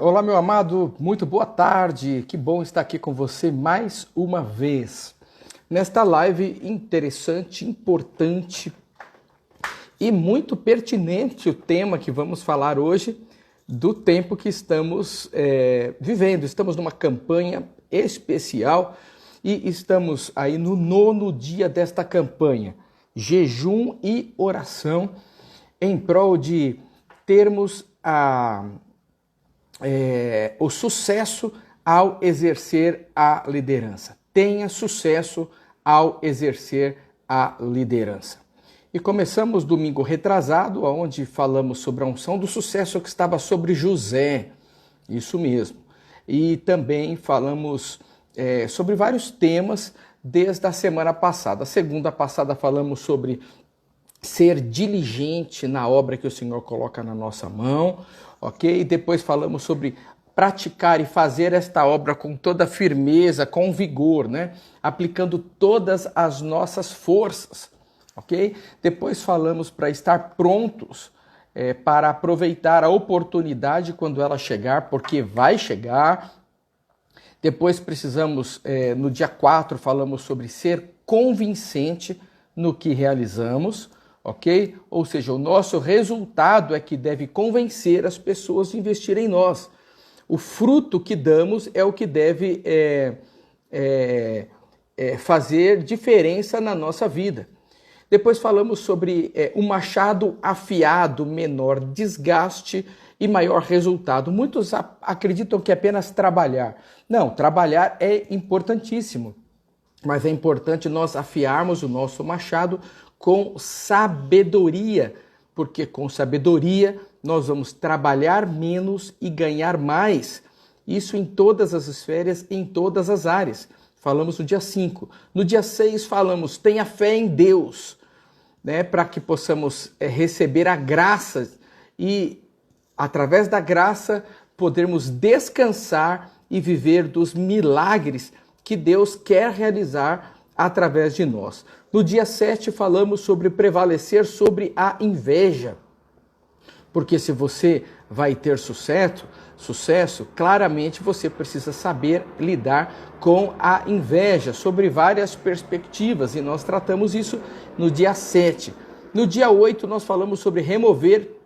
Olá, meu amado, muito boa tarde. Que bom estar aqui com você mais uma vez. Nesta live interessante, importante e muito pertinente o tema que vamos falar hoje do tempo que estamos vivendo. Estamos numa campanha especial e estamos aí no 9º dia desta campanha. Jejum e oração em prol de termos o sucesso ao exercer a liderança. Tenha sucesso ao exercer a liderança. E começamos domingo retrasado, onde falamos sobre a unção do sucesso que estava sobre José. Isso mesmo. E também falamos sobre vários temas desde a semana passada. A segunda passada falamos sobre ser diligente na obra que o Senhor coloca na nossa mão, ok? E depois falamos sobre praticar e fazer esta obra com toda firmeza, com vigor, né? Aplicando todas as nossas forças, ok? Depois falamos para estar prontos para aproveitar a oportunidade quando ela chegar, porque vai chegar. Depois precisamos, no dia 4, falamos sobre ser convincente no que realizamos, ok? Ou seja, o nosso resultado é que deve convencer as pessoas a investirem em nós. O fruto que damos é o que deve fazer diferença na nossa vida. Depois falamos sobre o machado afiado, menor desgaste e maior resultado. Muitos acreditam que é apenas trabalhar. Não, trabalhar é importantíssimo, mas é importante nós afiarmos o nosso machado com sabedoria, porque com sabedoria nós vamos trabalhar menos e ganhar mais. Isso em todas as esferas, em todas as áreas. Falamos no dia 5. No dia 6 falamos, tenha fé em Deus, né, para que possamos receber a graça e, através da graça, podermos descansar e viver dos milagres que Deus quer realizar através de nós. No dia 7 falamos sobre prevalecer sobre a inveja, porque se você vai ter sucesso, claramente você precisa saber lidar com a inveja, sobre várias perspectivas, e nós tratamos isso no dia 7. No dia 8 nós falamos sobre remover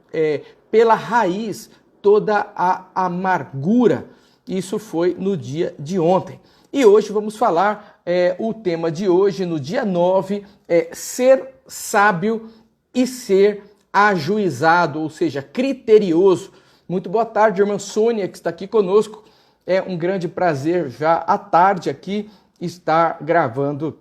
pela raiz toda a amargura. Isso foi no dia de ontem. E hoje vamos falar, o tema de hoje, no dia 9, é ser sábio e ser ajuizado, ou seja, criterioso. Muito boa tarde, irmã Sônia, que está aqui conosco. É um grande prazer já à tarde aqui estar gravando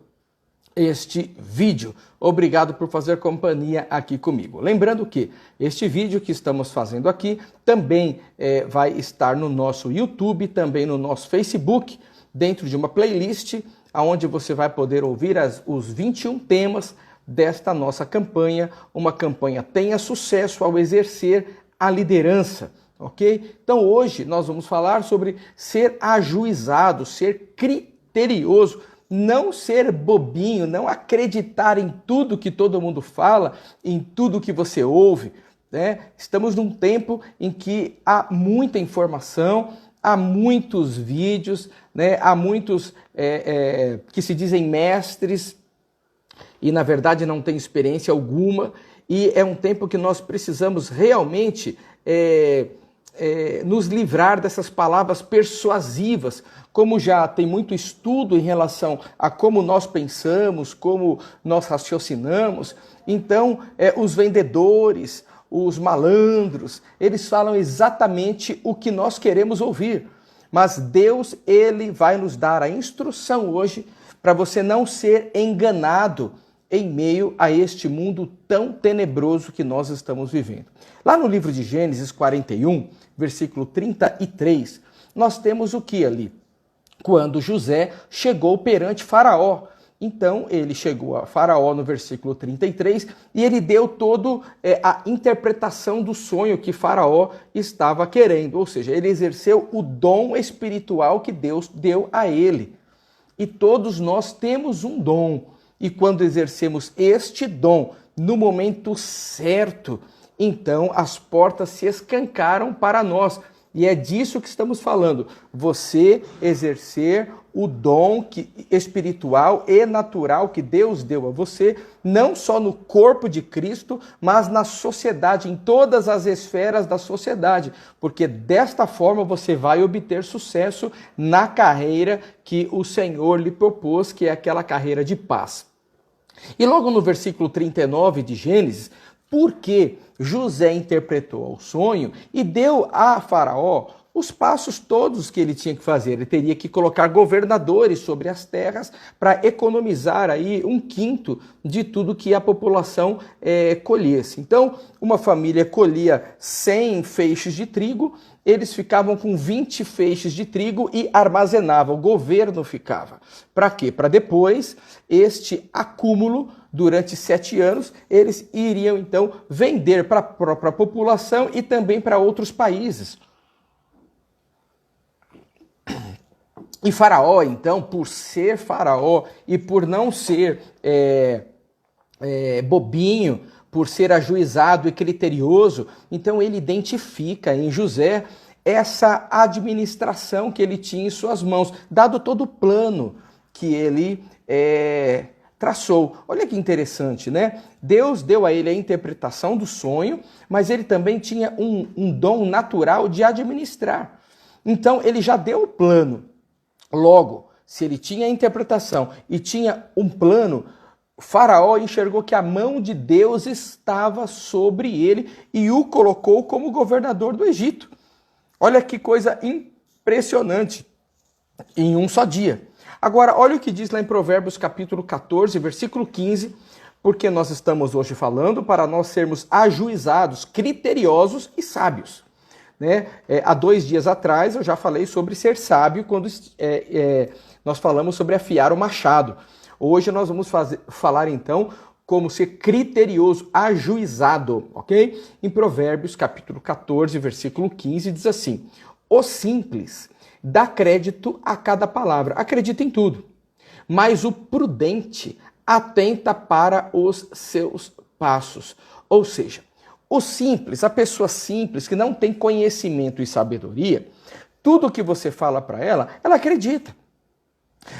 este vídeo. Obrigado por fazer companhia aqui comigo. Lembrando que este vídeo que estamos fazendo aqui também vai estar no nosso YouTube, também no nosso Facebook, dentro de uma playlist, onde você vai poder ouvir os 21 temas desta nossa campanha, uma campanha Tenha Sucesso ao Exercer a Liderança, ok? Então hoje nós vamos falar sobre ser ajuizado, ser criterioso, não ser bobinho, não acreditar em tudo que todo mundo fala, em tudo que você ouve, né? Estamos num tempo em que há muita informação, há muitos vídeos, né? Há muitos que se dizem mestres e na verdade não têm experiência alguma, e é um tempo que nós precisamos realmente nos livrar dessas palavras persuasivas, como já tem muito estudo em relação a como nós pensamos, como nós raciocinamos. Então, os vendedores, os malandros, eles falam exatamente o que nós queremos ouvir. Mas Deus, Ele vai nos dar a instrução hoje para você não ser enganado em meio a este mundo tão tenebroso que nós estamos vivendo. Lá no livro de Gênesis 41, versículo 33, nós temos o que ali? Quando José chegou perante Faraó. Então, ele chegou a Faraó no versículo 33 e ele deu toda a interpretação do sonho que Faraó estava querendo. Ou seja, ele exerceu o dom espiritual que Deus deu a ele. E todos nós temos um dom. E quando exercemos este dom no momento certo, então as portas se escancaram para nós E é disso que estamos falando. Você exercer o dom espiritual e natural que Deus deu a você, não só no corpo de Cristo, mas na sociedade, em todas as esferas da sociedade. Porque desta forma você vai obter sucesso na carreira que o Senhor lhe propôs, que é aquela carreira de paz. E logo no versículo 39 de Gênesis, porque José interpretou o sonho e deu a Faraó os passos todos que ele tinha que fazer. Ele teria que colocar governadores sobre as terras para economizar aí 1/5 de tudo que a população colhesse. Então, uma família colhia 100 feixes de trigo, eles ficavam com 20 feixes de trigo e armazenavam, o governo ficava. Para quê? Para depois, este acúmulo, durante 7 anos, eles iriam então vender para a própria população e também para outros países. E Faraó, então, por ser Faraó e por não ser bobinho, por ser ajuizado e criterioso, então ele identifica em José essa administração que ele tinha em suas mãos, dado todo o plano que ele traçou. Olha que interessante, né? Deus deu a ele a interpretação do sonho, mas ele também tinha um dom natural de administrar. Então ele já deu o plano. Logo, se ele tinha a interpretação e tinha um plano, Faraó enxergou que a mão de Deus estava sobre ele e o colocou como governador do Egito. Olha que coisa impressionante, em um só dia. Agora, olha o que diz lá em Provérbios capítulo 14, versículo 15, porque nós estamos hoje falando para nós sermos ajuizados, criteriosos e sábios. Né? Há 2 dias atrás eu já falei sobre ser sábio quando nós falamos sobre afiar o machado. Hoje nós vamos falar então como ser criterioso, ajuizado, ok? Em Provérbios capítulo 14, versículo 15 diz assim: o simples dá crédito a cada palavra, acredita em tudo, mas o prudente atenta para os seus passos. Ou seja, o simples, a pessoa simples que não tem conhecimento e sabedoria, tudo que você fala para ela, ela acredita.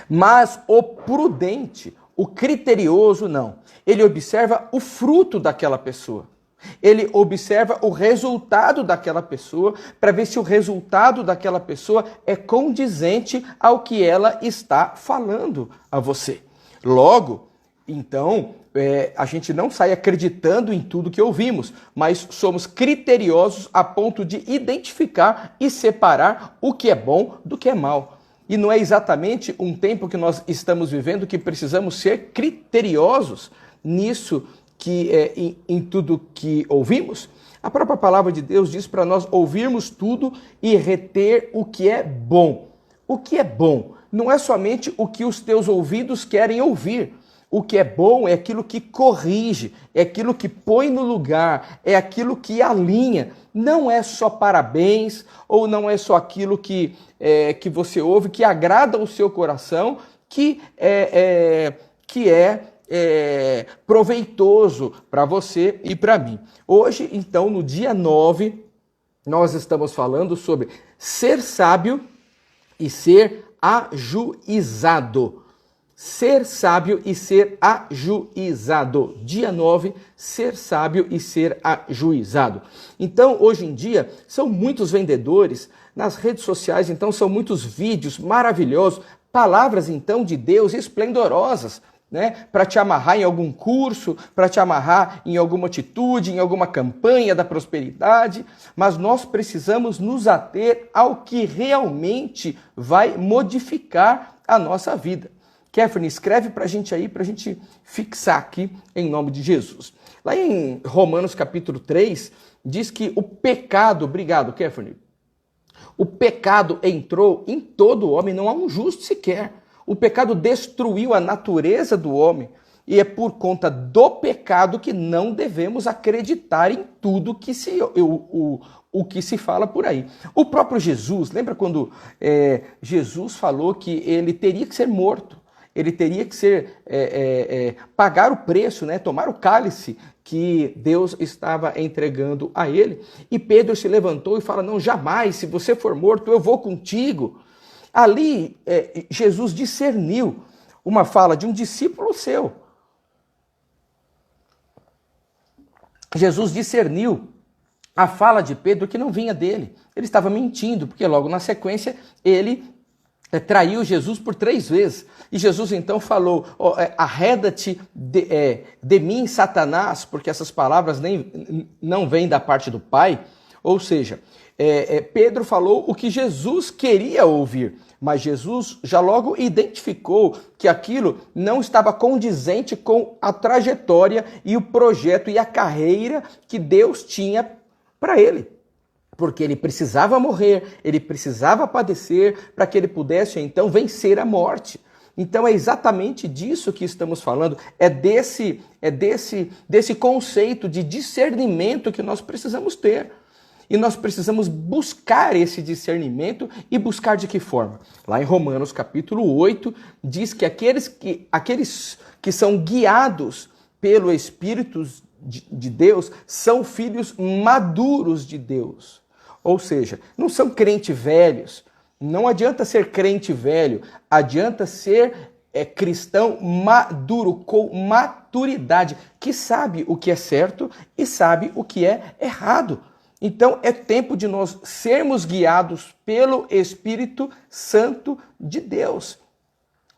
Mas o prudente, o criterioso, não. Ele observa o fruto daquela pessoa. Ele observa o resultado daquela pessoa para ver se o resultado daquela pessoa é condizente ao que ela está falando a você. Logo, então, a gente não sai acreditando em tudo que ouvimos, mas somos criteriosos a ponto de identificar e separar o que é bom do que é mal. E não é exatamente um tempo que nós estamos vivendo que precisamos ser criteriosos nisso, em tudo que ouvimos? A própria palavra de Deus diz para nós ouvirmos tudo e reter o que é bom. O que é bom não é somente o que os teus ouvidos querem ouvir. O que é bom é aquilo que corrige, é aquilo que põe no lugar, é aquilo que alinha. Não é só parabéns, ou não é só aquilo que você ouve, que agrada o seu coração, que é proveitoso para você e para mim. Hoje, então, no dia 9, nós estamos falando sobre ser sábio e ser ajuizado. Ser sábio e ser ajuizado. Dia 9, ser sábio e ser ajuizado. Então, hoje em dia, são muitos vendedores nas redes sociais, então são muitos vídeos maravilhosos, palavras, então, de Deus esplendorosas, né? Para te amarrar em algum curso, para te amarrar em alguma atitude, em alguma campanha da prosperidade, mas nós precisamos nos ater ao que realmente vai modificar a nossa vida. Kefren, escreve para a gente aí, para a gente fixar aqui em nome de Jesus. Lá em Romanos capítulo 3, diz que o pecado, obrigado Kefren, o pecado entrou em todo homem, não há um justo sequer. O pecado destruiu a natureza do homem e é por conta do pecado que não devemos acreditar em tudo que o que se fala por aí. O próprio Jesus, lembra quando Jesus falou que ele teria que ser morto? ele teria que pagar o preço, né? Tomar o cálice que Deus estava entregando a ele. E Pedro se levantou e fala, não, jamais, se você for morto, eu vou contigo. Ali, Jesus discerniu uma fala de um discípulo seu. Jesus discerniu a fala de Pedro que não vinha dele. Ele estava mentindo, porque logo na sequência ele traiu Jesus por 3 vezes. E Jesus então falou, arreda-te de mim, Satanás, porque essas palavras não vêm da parte do Pai. Ou seja, Pedro falou o que Jesus queria ouvir, mas Jesus já logo identificou que aquilo não estava condizente com a trajetória e o projeto e a carreira que Deus tinha para ele. Porque ele precisava morrer, ele precisava padecer para que ele pudesse então vencer a morte. Então é exatamente disso que estamos falando, desse conceito de discernimento que nós precisamos ter. E nós precisamos buscar esse discernimento e buscar de que forma? Lá em Romanos capítulo 8, diz que aqueles que são guiados pelo Espírito de Deus são filhos maduros de Deus. Ou seja, não são crentes velhos. Não adianta ser crente velho, adianta ser cristão maduro, com maturidade, que sabe o que é certo e sabe o que é errado. Então é tempo de nós sermos guiados pelo Espírito Santo de Deus.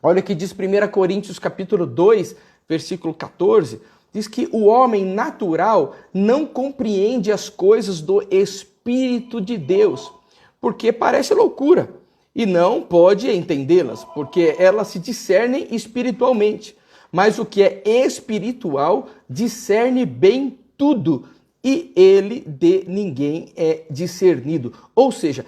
Olha o que diz 1 Coríntios capítulo 2, versículo 14, diz que o homem natural não compreende as coisas do Espírito de Deus, porque parece loucura, e não pode entendê-las, porque elas se discernem espiritualmente. Mas o que é espiritual discerne bem tudo, e ele de ninguém é discernido. Ou seja,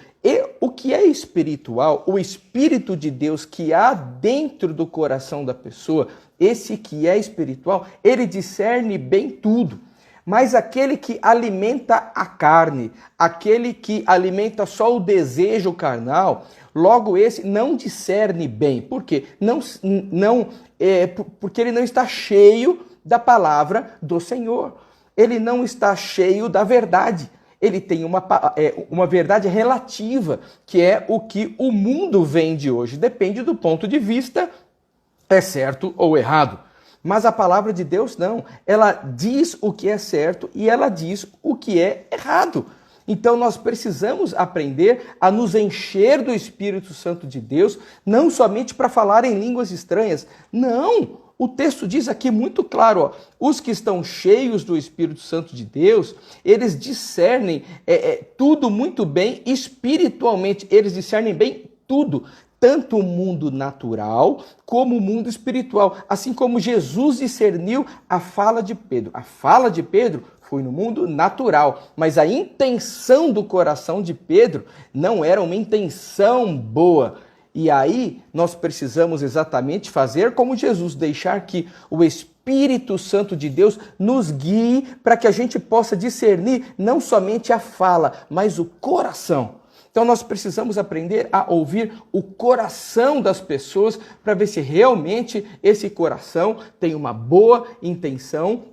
o que é espiritual, o Espírito de Deus que há dentro do coração da pessoa, esse que é espiritual, ele discerne bem tudo. Mas aquele que alimenta a carne, aquele que alimenta só o desejo carnal, logo esse não discerne bem. Por quê? Porque ele não está cheio da palavra do Senhor. Ele não está cheio da verdade. Ele tem uma verdade relativa, que é o que o mundo vende hoje. Depende do ponto de vista, é certo ou errado. Mas a palavra de Deus não. Ela diz o que é certo e ela diz o que é errado. Então nós precisamos aprender a nos encher do Espírito Santo de Deus, não somente para falar em línguas estranhas. Não! O texto diz aqui muito claro, os que estão cheios do Espírito Santo de Deus, eles discernem tudo muito bem espiritualmente, eles discernem bem tudo, tanto o mundo natural como o mundo espiritual, assim como Jesus discerniu a fala de Pedro. A fala de Pedro foi no mundo natural, mas a intenção do coração de Pedro não era uma intenção boa. E aí nós precisamos exatamente fazer como Jesus, deixar que o Espírito Santo de Deus nos guie para que a gente possa discernir não somente a fala, mas o coração. Então nós precisamos aprender a ouvir o coração das pessoas para ver se realmente esse coração tem uma boa intenção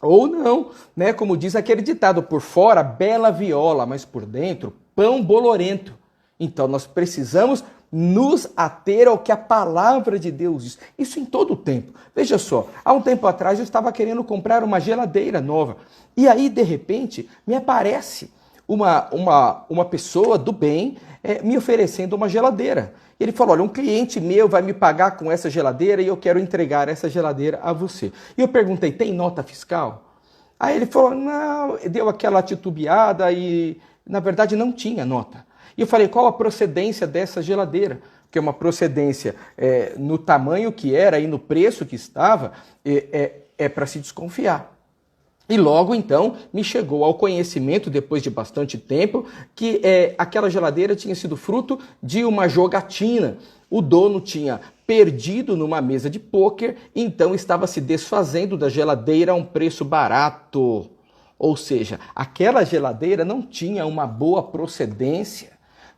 ou não, né? Como diz aquele ditado, por fora bela viola, mas por dentro pão bolorento. Então nós precisamos nos ater ao que a palavra de Deus diz. Isso em todo o tempo. Veja só, há um tempo atrás eu estava querendo comprar uma geladeira nova. E aí, de repente, me aparece uma pessoa do bem me oferecendo uma geladeira. Ele falou, olha, um cliente meu vai me pagar com essa geladeira e eu quero entregar essa geladeira a você. E eu perguntei, tem nota fiscal? Aí ele falou, não, deu aquela titubeada e, na verdade, não tinha nota. E eu falei, qual a procedência dessa geladeira? Porque uma procedência no tamanho que era e no preço que estava, é para se desconfiar. E logo então me chegou ao conhecimento, depois de bastante tempo, que aquela geladeira tinha sido fruto de uma jogatina. O dono tinha perdido numa mesa de pôquer, então estava se desfazendo da geladeira a um preço barato. Ou seja, aquela geladeira não tinha uma boa procedência.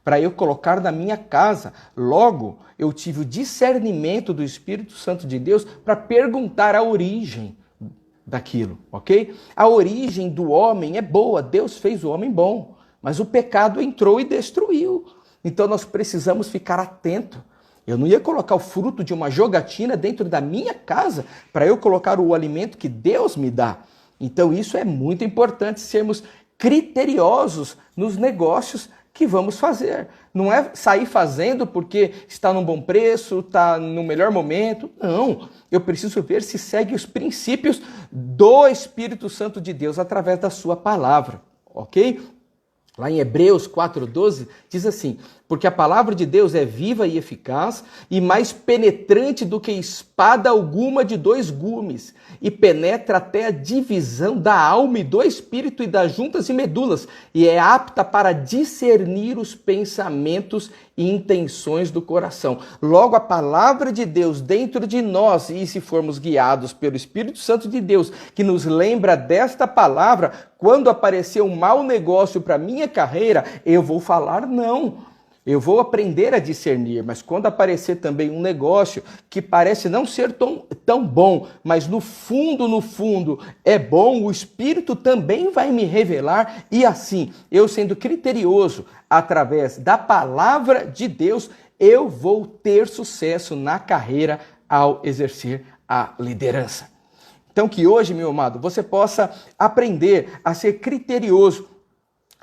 para eu colocar na minha casa. Logo, eu tive o discernimento do Espírito Santo de Deus para perguntar a origem daquilo, ok? A origem do homem é boa, Deus fez o homem bom, mas o pecado entrou e destruiu. Então nós precisamos ficar atento. Eu não ia colocar o fruto de uma jogatina dentro da minha casa para eu colocar o alimento que Deus me dá. Então isso é muito importante, sermos criteriosos nos negócios que vamos fazer. Não é sair fazendo porque está num bom preço, está no melhor momento. Não, eu preciso ver se segue os princípios do Espírito Santo de Deus através da sua palavra, ok? Lá em Hebreus 4,12 diz assim: porque a palavra de Deus é viva e eficaz e mais penetrante do que espada alguma de 2 gumes e penetra até a divisão da alma e do espírito e das juntas e medulas e é apta para discernir os pensamentos e intenções do coração. Logo, a palavra de Deus dentro de nós, e se formos guiados pelo Espírito Santo de Deus, que nos lembra desta palavra, quando aparecer um mau negócio para minha carreira, eu vou falar não. Eu vou aprender a discernir, mas quando aparecer também um negócio que parece não ser tão bom, mas no fundo é bom, o Espírito também vai me revelar e assim, eu sendo criterioso através da palavra de Deus, eu vou ter sucesso na carreira ao exercer a liderança. Então que hoje, meu amado, você possa aprender a ser criterioso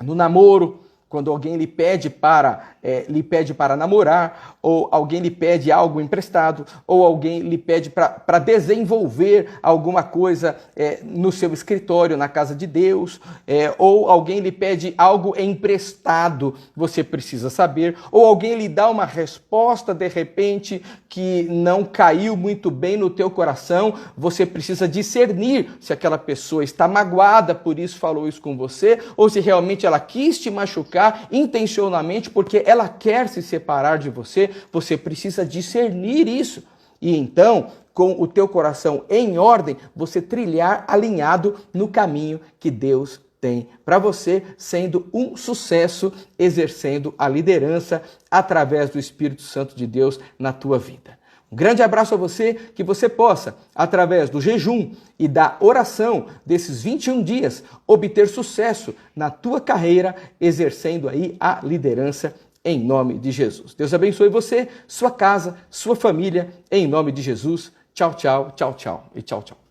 no namoro, quando alguém lhe pede para namorar, ou alguém lhe pede algo emprestado, ou alguém lhe pede para desenvolver alguma coisa no seu escritório, na casa de Deus, ou alguém lhe pede algo emprestado, você precisa saber, ou alguém lhe dá uma resposta de repente que não caiu muito bem no teu coração, você precisa discernir se aquela pessoa está magoada, por isso falou isso com você, ou se realmente ela quis te machucar intencionalmente porque ela quer se separar de você. Você precisa discernir isso. E então, com o teu coração em ordem, você trilhar alinhado no caminho que Deus tem para você, sendo um sucesso, exercendo a liderança através do Espírito Santo de Deus na tua vida. Um grande abraço a você, que você possa, através do jejum e da oração desses 21 dias, obter sucesso na tua carreira, exercendo aí a liderança em nome de Jesus. Deus abençoe você, sua casa, sua família, em nome de Jesus. Tchau, tchau, tchau, tchau e tchau, tchau.